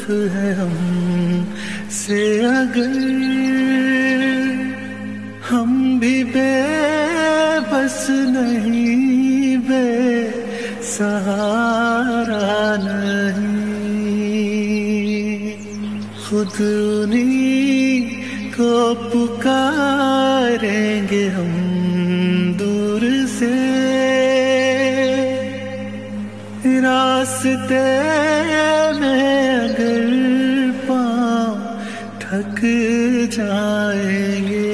ہے ہم سے اگر ہم بھی بے بس نہیں، بے سہارا نہیں، خود انہیں کو پکاریں گے ہم دور سے، راستے میں اگر پاؤں تھک جائیں گے،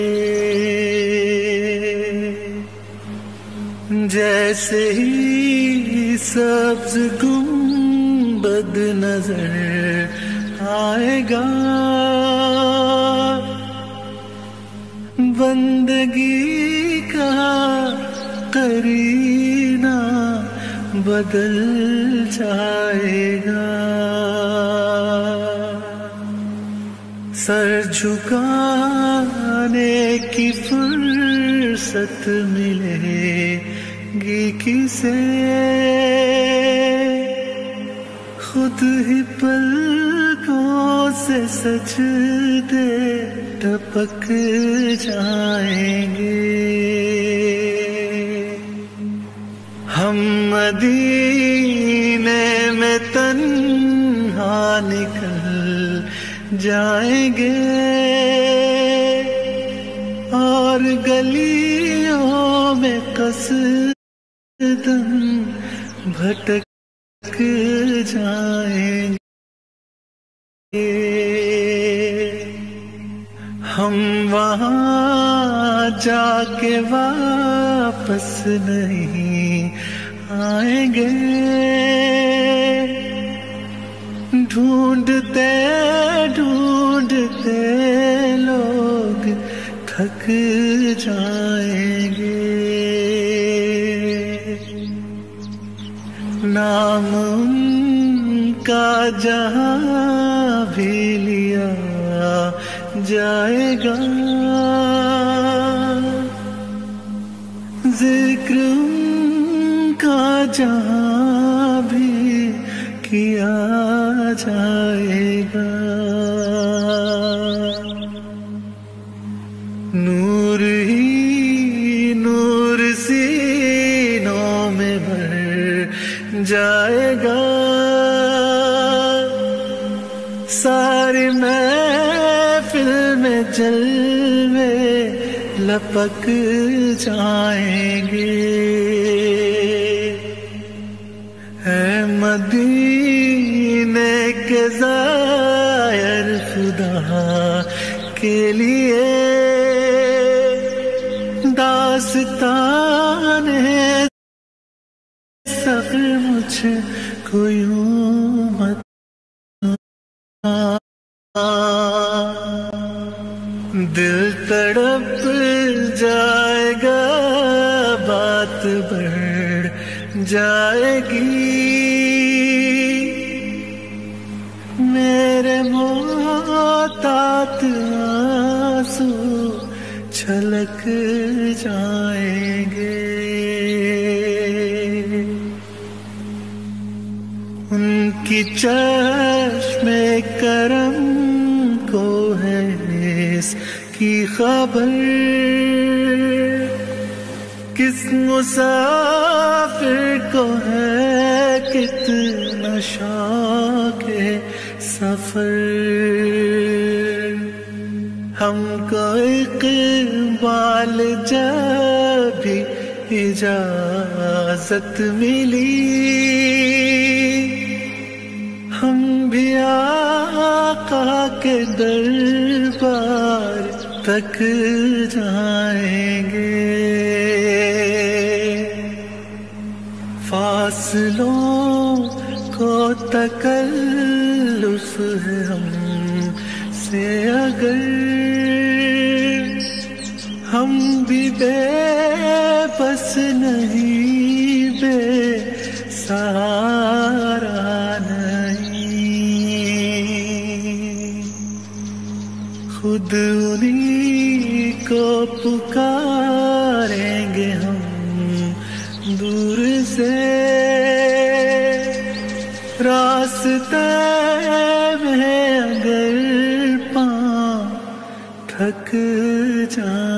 جیسے ہی سبز گنبد نظر آئے گا، بندگی کا قرینہ بدل جائے گا، سر جھکانے کی فرصت ملے گی کسے، خود ہی پلکوں سے سجدے ٹپک جائیں گے، ہم مدینے میں تنہا نکل جائیں گے، اور گلیوں میں قصداً بھٹک جائیں گے، ہم وہاں جا کے واپس نہیں آئیں گے، ڈھونڈتے ڈھونڈتے لوگ تھک جائیں گے، نام ان کا جہاں بھی لیا جائے گا، ذکر ان کا جہاں بھی کیا جائے گا، نور ہی نور سینوں میں بھر جائے گا، ساری محفل میں جلوے لپک جائیں گے، اے مدینے کے زائر خدا کے لیے داستان سفر مجھ کو یوں مت دل تڑپ جائے گا، بات بڑھ جائے گی، میرے محتاط آنسو چھلک جائیں گے، ان کی چشم کرم کو ہے اس کی خبر، کس مسافر کو ہے کتنا شوق سفر، ہم کو اقبال جب بھی اجازت ملی، ہم بھی آقا کے دربار تک جائیں گے، فاصلوں کو تکلف ہے ہم سے اگر ہم بھی بے بس نہیں، بے سہارا نہیں، خود انہیں کو پکاریں گے ہم دور سے، راستے میں اگر پاؤں تھک جائیں